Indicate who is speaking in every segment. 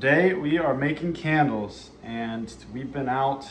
Speaker 1: today we are making candles, and we've been out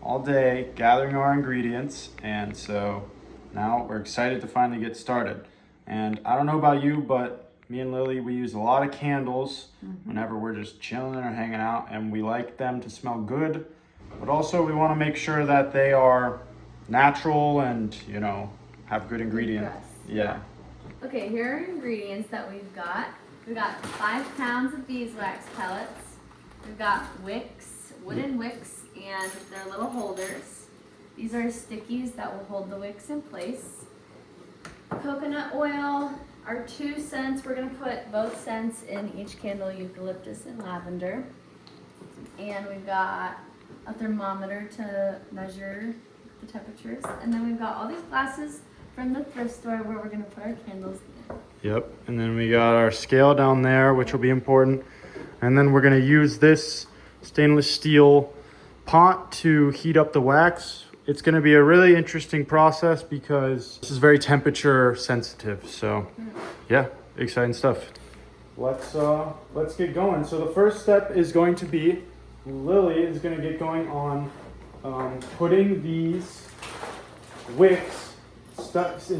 Speaker 1: all day gathering our ingredients, and so now we're excited to finally get started. And I don't know about you, but me and Lily, we use a lot of candles whenever we're just chilling or hanging out, and we like them to smell good, but also we want to make sure that they are natural and, you know, have good ingredients. Yeah.
Speaker 2: Okay, here are ingredients that we've got. We've got 5 pounds of beeswax pellets. We've got wicks, wooden wicks, and their little holders. These are stickies that will hold the wicks in place. Coconut oil, our 2 scents. We're gonna put both scents in each candle, eucalyptus and lavender. And we've got a thermometer to measure the temperatures. And then we've got all these glasses from the thrift store where we're gonna put our candles in.
Speaker 1: Yep, and then we got our scale down there, which will be important. And then we're gonna use this stainless steel pot to heat up the wax. It's gonna be a really interesting process because this is very temperature sensitive. So yeah, exciting stuff. Let's get going. So the first step is going to be, Lily is gonna get going on putting these wicks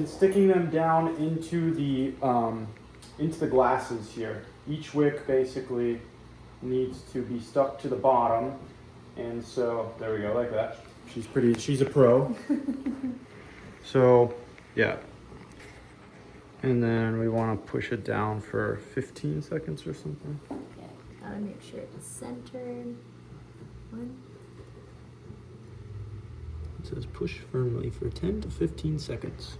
Speaker 1: sticking them down into the glasses here. Each wick basically needs to be stuck to the bottom, and so there we go, like that. She's a pro. So yeah, and then we want to push it down for 15 seconds or something.
Speaker 2: Okay, gotta make sure it's centered.
Speaker 1: It says push firmly for 10 to 15 seconds.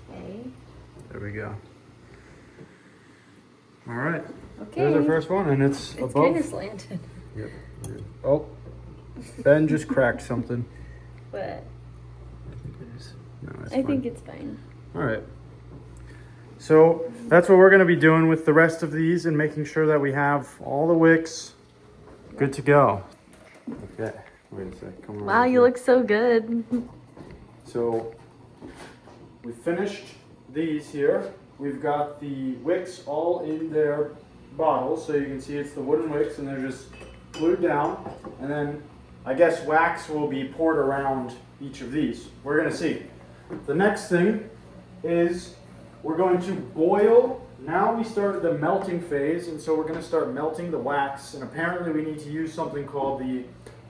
Speaker 2: Okay.
Speaker 1: There we go. All right.
Speaker 2: Okay.
Speaker 1: There's our first one, and it's above.
Speaker 2: kind of slanted.
Speaker 1: Yep. Oh, Ben just cracked something.
Speaker 2: But
Speaker 1: I think it is. No, it's
Speaker 2: I
Speaker 1: fine.
Speaker 2: think it's fine.
Speaker 1: All right. So that's what we're going to be doing with the rest of these, and making sure that we have all the wicks good to go. Okay. Wait a sec. Come on.
Speaker 2: Wow, you look so good.
Speaker 1: So we finished these here. We've got the wicks all in their bottles, so you can see it's the wooden wicks, and they're just glued down. And then I guess wax will be poured around each of these. We're going to see. The next thing is we're going to boil. Now we started the melting phase, and so we're going to start melting the wax. And apparently we need to use something called the,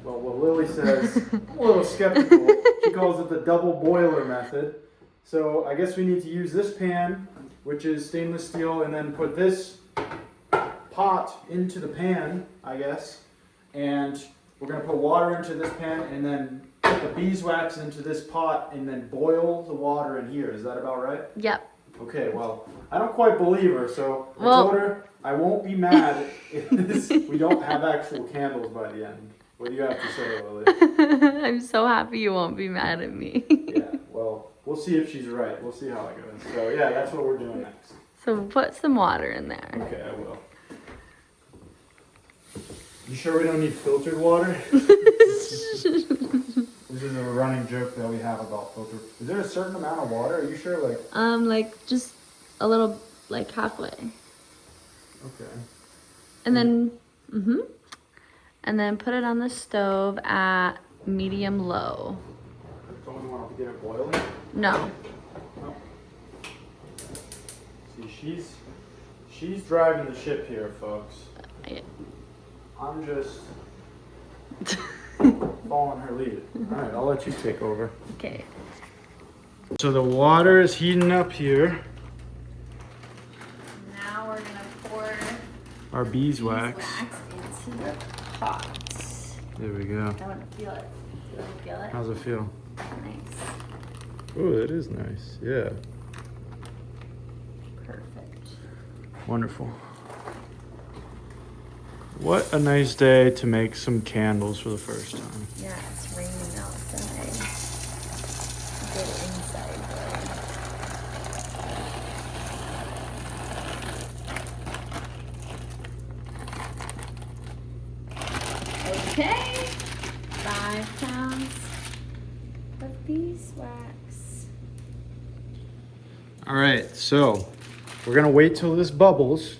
Speaker 1: well, what Lily says, I'm a little skeptical. She calls it the double boiler method. So I guess we need to use this pan, which is stainless steel, and then put this pot into the pan, I guess. And we're going to put water into this pan, and then put the beeswax into this pot, and then boil the water in here. Is that about right?
Speaker 2: Yep.
Speaker 1: Okay, well, I don't quite believe her, so I told her I won't be mad if we don't have actual candles by the end. What do you have to say, Lily?
Speaker 2: I'm so happy you won't be mad at me.
Speaker 1: Yeah, well, we'll see if she's right. We'll see how it goes. So yeah, that's what we're doing next.
Speaker 2: So put some water in there.
Speaker 1: Okay, I will. You sure we don't need filtered water? This is a running joke that we have about filtered. Is there a certain amount of water? Are you sure?
Speaker 2: Like just a little, like halfway.
Speaker 1: Okay.
Speaker 2: And then, and then put it on the stove at medium low.
Speaker 1: Don't we want to get it boiling?
Speaker 2: No.
Speaker 1: No. See, she's driving the ship here, folks. I'm just following her lead. All right, I'll let you take over.
Speaker 2: Okay.
Speaker 1: So the water is heating up here.
Speaker 2: Now we're gonna pour
Speaker 1: Our beeswax.
Speaker 2: into the pot.
Speaker 1: There we go.
Speaker 2: I want to feel it. You want to feel it?
Speaker 1: How's it feel?
Speaker 2: Nice.
Speaker 1: Oh, that is nice. Yeah.
Speaker 2: Perfect.
Speaker 1: Wonderful. What a nice day to make some candles for the first time.
Speaker 2: Yeah, it's raining outside. Get inside though. Okay. 5 pounds of beeswax.
Speaker 1: All right, so we're gonna wait till this bubbles,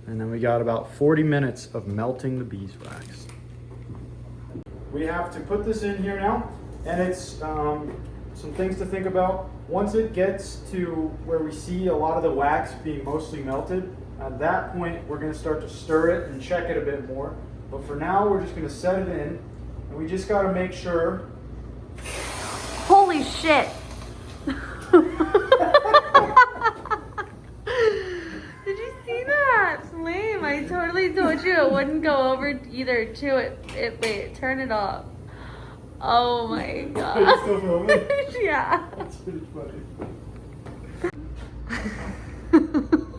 Speaker 1: and then we got about 40 minutes of melting the beeswax. We have to put this in here now, and it's some things to think about. Once it gets to where we see a lot of the wax being mostly melted, at that point we're gonna start to stir it and check it a bit more. But for now, we're just gonna set it in, and we just gotta make sure.
Speaker 2: Holy shit! Did you see that? Lame. I totally told you it wouldn't go over either to it. Wait, turn it off. Oh my god.
Speaker 1: Are you still filming?
Speaker 2: Yeah.
Speaker 1: That's pretty funny.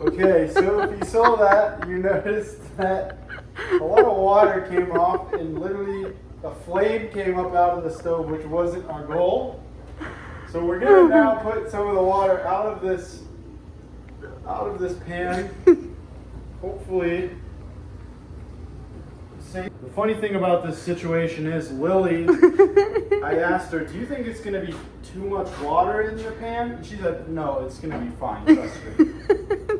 Speaker 1: Okay, so if you saw that, you noticed that a lot of water came off and literally a flame came up out of the stove, which wasn't our goal. So we're gonna now put some of the water out of this pan. Hopefully. The funny thing about this situation is Lily, I asked her, do you think it's gonna be too much water in your pan? And she said, no, it's gonna be fine, trust me.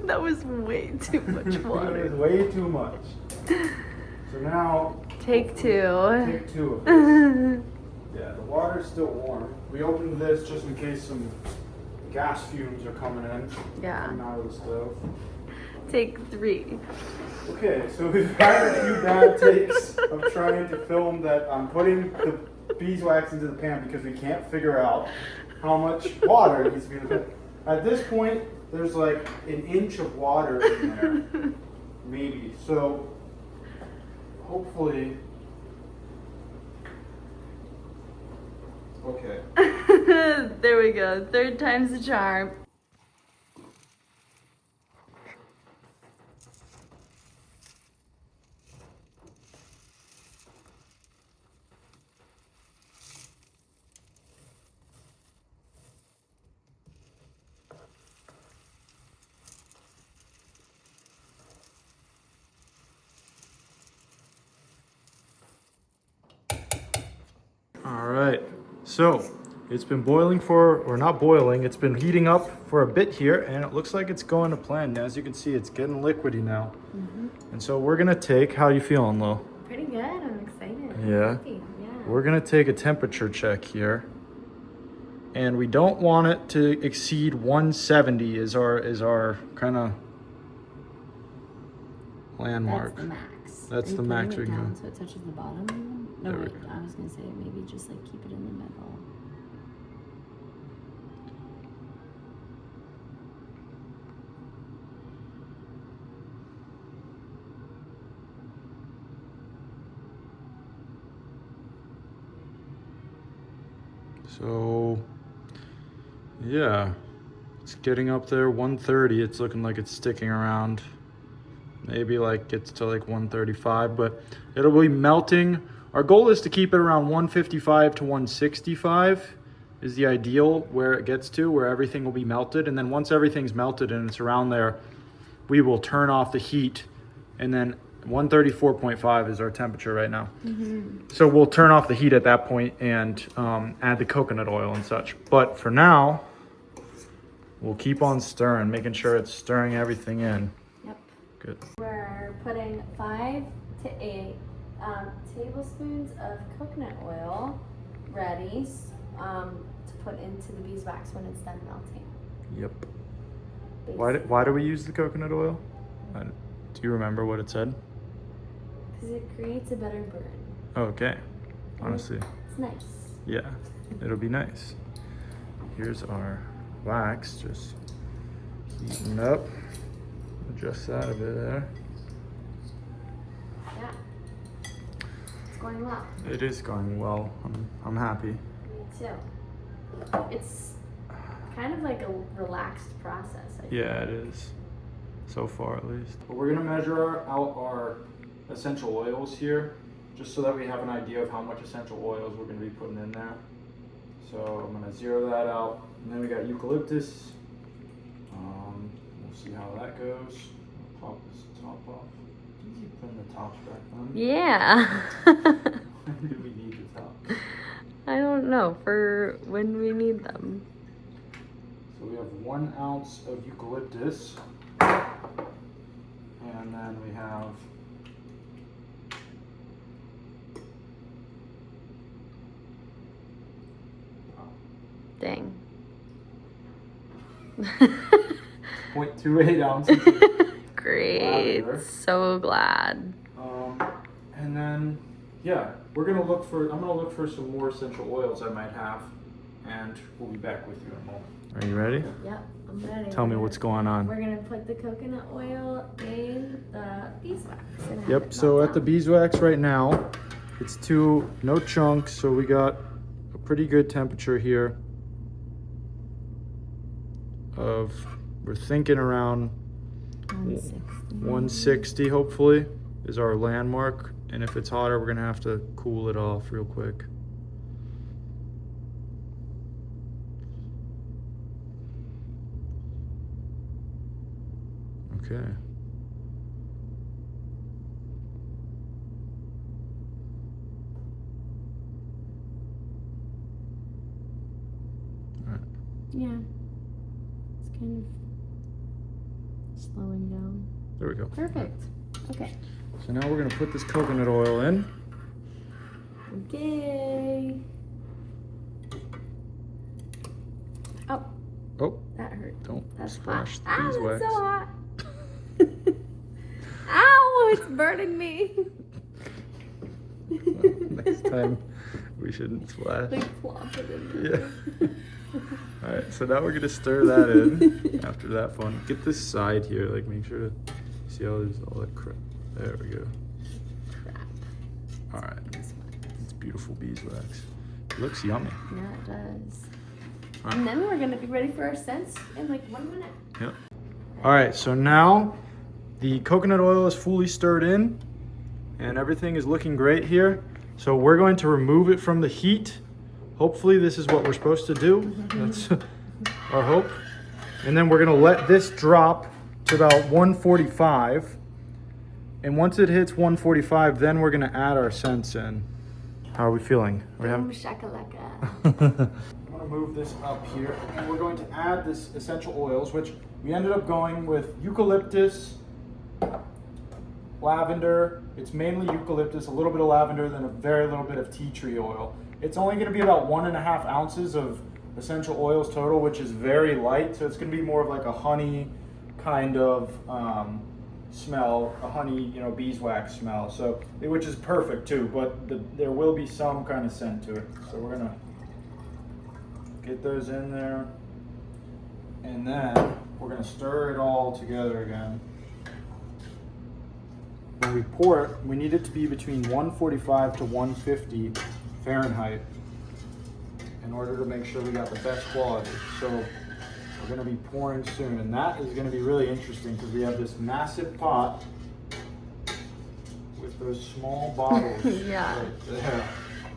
Speaker 2: That was way too much water.
Speaker 1: It was way too much. So now,
Speaker 2: Take two.
Speaker 1: take 2 of this. Yeah, the water's still warm. We opened this just in case some gas fumes are coming in.
Speaker 2: Yeah.
Speaker 1: Coming out of the stove.
Speaker 2: Take 3.
Speaker 1: Okay, so we've had a few bad takes of trying to film that I'm putting the beeswax into the pan because we can't figure out how much water needs to be in the pan. At this point, there's like an inch of water in there, maybe. So hopefully, okay.
Speaker 2: There we go. 3rd time's the charm.
Speaker 1: All right, so it's been boiling or not boiling, it's been heating up for a bit here, and it looks like it's going to plan. As you can see, it's getting liquidy now. And so we're gonna take, how you feeling, Lo?
Speaker 2: Pretty good. I'm excited.
Speaker 1: Yeah.
Speaker 2: Happy. Yeah.
Speaker 1: We're gonna take a temperature check here. And we don't want it to exceed 170 is our kind of landmark.
Speaker 3: That's the max.
Speaker 1: That's
Speaker 3: Are
Speaker 1: the
Speaker 3: you
Speaker 1: max
Speaker 3: putting
Speaker 1: we
Speaker 3: it
Speaker 1: can
Speaker 3: down
Speaker 1: go.
Speaker 3: so it touches the bottom even? No,
Speaker 1: There we
Speaker 3: wait,
Speaker 1: go.
Speaker 3: I was gonna say maybe just like keep it in the middle.
Speaker 1: So, yeah, it's getting up there, 130. It's looking like it's sticking around. Maybe like gets to like 135, but it'll be melting. Our goal is to keep it around 155 to 165 is the ideal where it gets to, where everything will be melted. And then once everything's melted and it's around there, we will turn off the heat, and then 134.5 is our temperature right now. So we'll turn off the heat at that point and add the coconut oil and such. But for now, we'll keep on stirring, making sure it's stirring everything in.
Speaker 2: Yep.
Speaker 1: Good.
Speaker 2: We're putting 5 to 8 tablespoons of coconut oil ready to put into the beeswax when it's done melting.
Speaker 1: Yep. Why do we use the coconut oil? Do you remember what it said?
Speaker 2: Because it creates a better burn.
Speaker 1: Okay. Honestly,
Speaker 2: It's nice.
Speaker 1: yeah, it'll be nice. Here's our wax, just heating up. Adjust that a bit there.
Speaker 2: Yeah. It's going well.
Speaker 1: It is going well. I'm happy.
Speaker 2: Me too. It's kind of like a relaxed process. I feel.
Speaker 1: Yeah, it is. So far, at least. But we're gonna measure out our essential oils here, just so that we have an idea of how much essential oils we're gonna be putting in there. So I'm gonna zero that out. And then we got eucalyptus. We'll see how that goes. Pop this top off. Do you keep putting the tops back on?
Speaker 2: Yeah.
Speaker 1: When do we need the top?
Speaker 2: I don't know, for when we need them.
Speaker 1: So So we have 1 ounce of eucalyptus. And then we have
Speaker 3: Dang.
Speaker 1: 0.28 ounces.
Speaker 3: Great.
Speaker 1: Lavender.
Speaker 3: So glad.
Speaker 1: And then, yeah, I'm gonna look for some more essential oils I might have, and we'll be back with you in a moment. Are you ready?
Speaker 2: Yep, I'm ready.
Speaker 1: Tell me what's going on.
Speaker 2: We're gonna put the coconut oil in the beeswax. and have
Speaker 1: Yep,
Speaker 2: it
Speaker 1: so
Speaker 2: melt
Speaker 1: at the
Speaker 2: down.
Speaker 1: beeswax right now, it's no chunks, so we got a pretty good temperature here we're thinking around 160 hopefully is our landmark, and if it's hotter we're gonna have to cool it off real quick. Okay. All right.
Speaker 3: Yeah. It's kind of slowing down.
Speaker 1: There we go.
Speaker 3: Perfect. Okay.
Speaker 1: So now we're gonna put this coconut oil in.
Speaker 3: Okay. Oh,
Speaker 1: Oh,
Speaker 3: that hurt.
Speaker 1: don't
Speaker 3: That's
Speaker 1: splash
Speaker 3: hot.
Speaker 1: the
Speaker 3: Ah,
Speaker 1: beeswax.
Speaker 3: that's so hot. Ow, it's burning me.
Speaker 1: Next time we shouldn't splash.
Speaker 3: Like plop it in there.
Speaker 1: Yeah. All right, so now we're gonna stir that in after that fun. Get this side here, like make sure to see how there's all that crap. There we go.
Speaker 3: Crap.
Speaker 1: All right, it's beautiful beeswax. It looks yummy.
Speaker 3: Yeah, it does.
Speaker 1: All right.
Speaker 3: And then we're gonna be ready for our scents in like 1 minute.
Speaker 1: Yep. All right, so now the coconut oil is fully stirred in and everything is looking great here. So we're going to remove it from the heat. Hopefully this is what we're supposed to do. That's our hope. And then we're gonna let this drop to about 145. And once it hits 145, then we're gonna add our scents in. How are we feeling?
Speaker 3: Boom shakalaka.
Speaker 1: I'm gonna move this up here, and we're going to add this essential oils, which we ended up going with eucalyptus, lavender. It's mainly eucalyptus, a little bit of lavender, then a very little bit of tea tree oil. It's only gonna be about 1.5 ounces of essential oils total, which is very light. So it's gonna be more of like a honey kind of smell, a honey, beeswax smell. So, which is perfect too, but there will be some kind of scent to it. So we're gonna get those in there, and then we're gonna stir it all together again. When we pour it, we need it to be between 145 to 150 Fahrenheit in order to make sure we got the best quality. So we're gonna be pouring soon, and that is gonna be really interesting because we have this massive pot with those small bottles
Speaker 3: Yeah.
Speaker 1: right there.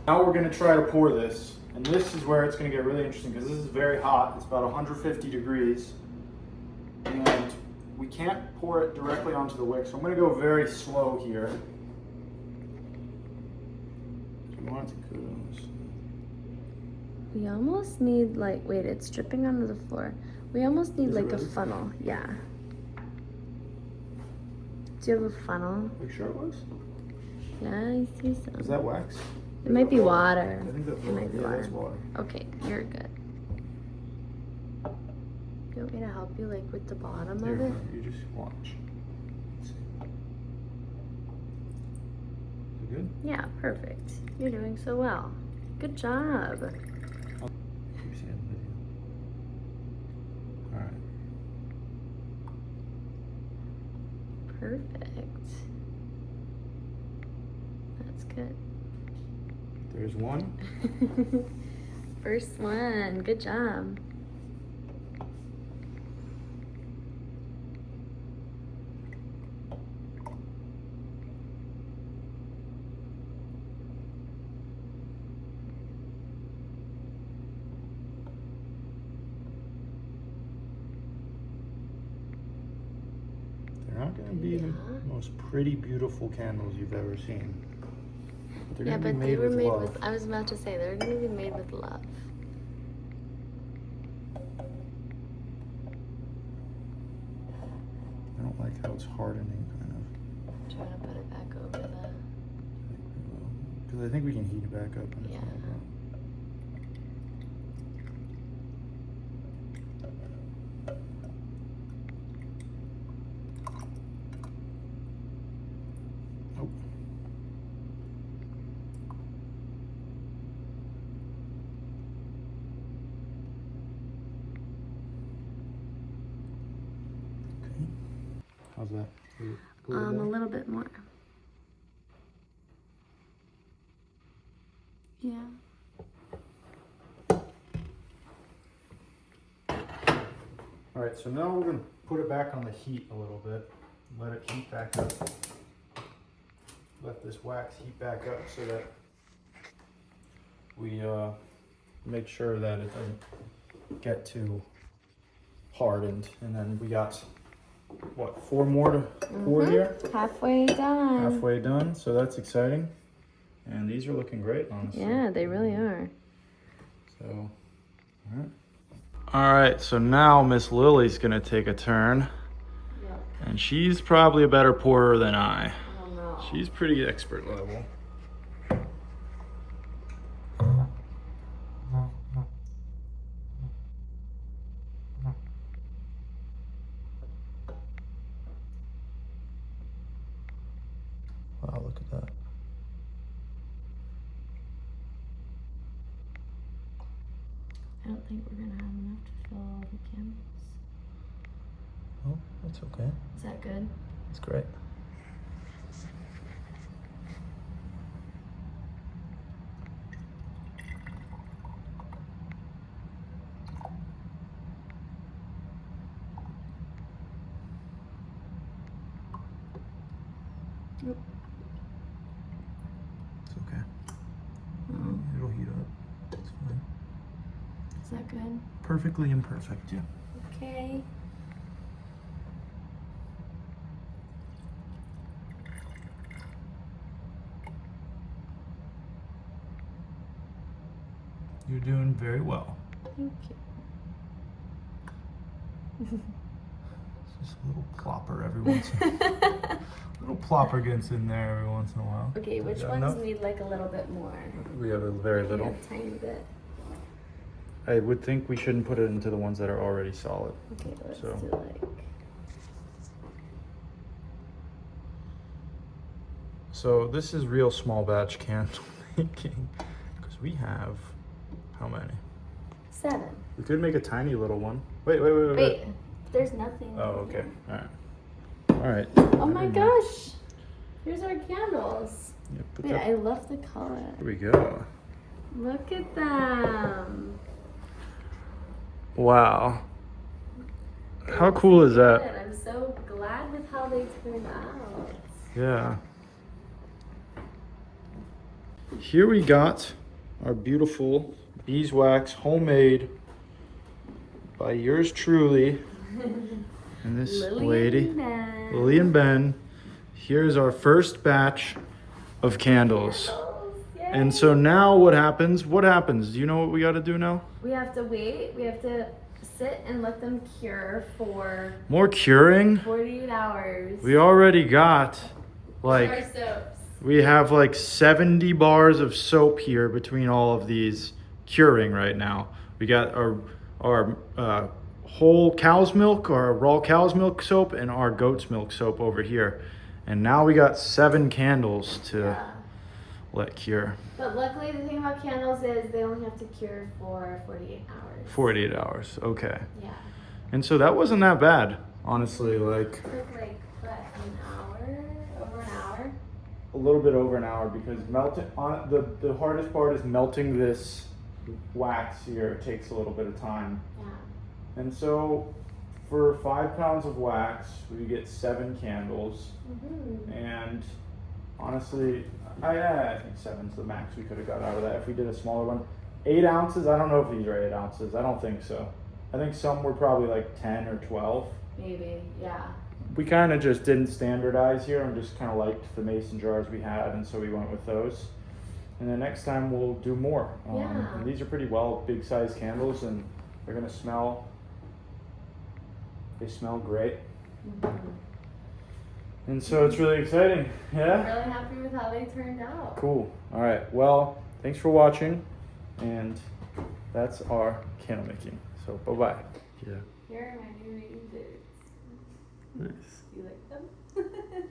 Speaker 1: Now we're gonna try to pour this, and this is where it's gonna get really interesting because this is very hot. It's about 150 degrees, and we can't pour it directly onto the wick, so I'm gonna go very slow here. We want it to go on this.
Speaker 3: We almost need wait, it's dripping onto the floor. We almost need
Speaker 1: Is it
Speaker 3: a
Speaker 1: really?
Speaker 3: funnel. Yeah. Do you have a funnel?
Speaker 1: Are you sure it was?
Speaker 3: Yeah, I see some.
Speaker 1: Is that wax?
Speaker 3: It might be water.
Speaker 1: I think that's
Speaker 3: It
Speaker 1: water.
Speaker 3: might be
Speaker 1: Yeah,
Speaker 3: water.
Speaker 1: that's water.
Speaker 3: Okay, you're good. You want me to help you with the bottom of
Speaker 1: Here,
Speaker 3: it?
Speaker 1: you just watch. Let's see. Is it good?
Speaker 3: Yeah, perfect. You're doing so well. Good job.
Speaker 1: Keep seeing the video. All right.
Speaker 3: Perfect. That's good.
Speaker 1: There's one.
Speaker 3: First one. Good job.
Speaker 1: They're not going to be the most pretty, beautiful candles you've ever seen. But they're
Speaker 3: Yeah,
Speaker 1: going to
Speaker 3: but
Speaker 1: be
Speaker 3: they
Speaker 1: made
Speaker 3: were
Speaker 1: with
Speaker 3: made
Speaker 1: love.
Speaker 3: with, I was about to say, they're going to be made with love.
Speaker 1: don't like how it's hardening, kind of.
Speaker 3: I'm trying to put it back over the.
Speaker 1: Because I think we can heat it back up.
Speaker 3: Yeah.
Speaker 1: Oh. Okay. How's that?
Speaker 3: A little bit more. Yeah.
Speaker 1: All right, so now we're gonna put it back on the heat a little bit. Let it heat back up. Let this wax heat back up so that we make sure that it doesn't get too hardened. And then we got, what, 4 more to pour here?
Speaker 3: Halfway done.
Speaker 1: Halfway done, so that's exciting. And these are looking great, honestly.
Speaker 3: Yeah, they really are.
Speaker 1: So, all right. All right, so now Miss Lily's gonna take a turn.
Speaker 3: Yep.
Speaker 1: And she's probably a better pourer than I.
Speaker 3: I don't know.
Speaker 1: She's pretty expert level. Wow, look at that.
Speaker 3: I don't think we're gonna have enough to fill all the candles.
Speaker 1: Oh, that's okay.
Speaker 3: Is that good?
Speaker 1: That's great.
Speaker 3: Yep.
Speaker 1: It's okay.
Speaker 3: Oh,
Speaker 1: It'll heat up. It's fine.
Speaker 3: is that good?
Speaker 1: Perfectly imperfect, yeah.
Speaker 3: Okay.
Speaker 1: You're doing very well.
Speaker 3: Thank you.
Speaker 1: It's just a little plopper every once in a while. Little plopper gets in there every once in a while.
Speaker 3: Okay, which
Speaker 1: Got
Speaker 3: ones
Speaker 1: enough?
Speaker 3: need like a little bit more?
Speaker 1: We have a very little.
Speaker 3: Yeah, a tiny bit.
Speaker 1: I would think we shouldn't put it into the ones that are already solid.
Speaker 3: Okay, let's
Speaker 1: So.
Speaker 3: do like.
Speaker 1: So this is real small batch candle making because we have how many?
Speaker 3: 7.
Speaker 1: We could make a tiny little one. Wait.
Speaker 3: Wait, there's nothing.
Speaker 1: Oh, okay. All right. All right.
Speaker 3: Oh my gosh! Here's our candles.
Speaker 1: Yeah, put
Speaker 3: Wait,
Speaker 1: that-
Speaker 3: I love the color.
Speaker 1: Here we go.
Speaker 3: Look at them.
Speaker 1: Wow. How cool is that?
Speaker 3: Good. I'm so glad with how they turned out.
Speaker 1: Yeah. Here we got our beautiful beeswax homemade by yours truly and this lady, Lily and Ben. Here's our first batch of candles. And so now what happens? What happens? Do you know what we got to do now?
Speaker 3: We have to wait. We have to sit and let them cure for
Speaker 1: More curing?
Speaker 3: 48 hours.
Speaker 1: We already got
Speaker 3: Our
Speaker 1: like,
Speaker 3: soaps.
Speaker 1: we have like 70 bars of soap here between all of these curing right now. We got our whole cow's milk, our raw cow's milk soap, and our goat's milk soap over here. And now we got 7 candles to
Speaker 3: Yeah.
Speaker 1: let cure.
Speaker 3: But luckily, the thing about candles is they only have to cure for 48 hours.
Speaker 1: 48 hours, okay.
Speaker 3: Yeah.
Speaker 1: And so that wasn't that bad, honestly. Like
Speaker 3: It took like, what, an hour? Over an hour?
Speaker 1: a little bit over an hour because melting on the hardest part is melting this wax here. It takes a little bit of time.
Speaker 3: Yeah.
Speaker 1: And so for 5 pounds of wax, we get 7 candles.
Speaker 3: Mm-hmm.
Speaker 1: And honestly, I think 7's the max we could have got out of that if we did a smaller one. 8 ounces, I don't know if these are 8 ounces. I don't think so. I think some were probably like 10 or 12.
Speaker 3: Maybe, yeah.
Speaker 1: We kind of just didn't standardize here and just kind of liked the mason jars we had, and so we went with those. And then next time we'll do more.
Speaker 3: Yeah.
Speaker 1: And these are pretty big size candles, and they're gonna smell. They smell great.
Speaker 3: Mm-hmm.
Speaker 1: And so it's really exciting.
Speaker 2: I'm
Speaker 1: Yeah?
Speaker 2: really happy with how they turned out.
Speaker 1: Cool. All right. Well, thanks for watching. And that's our candle making. So bye-bye.
Speaker 4: Yeah.
Speaker 2: Here are my new rain boots.
Speaker 4: Nice.
Speaker 2: You like them?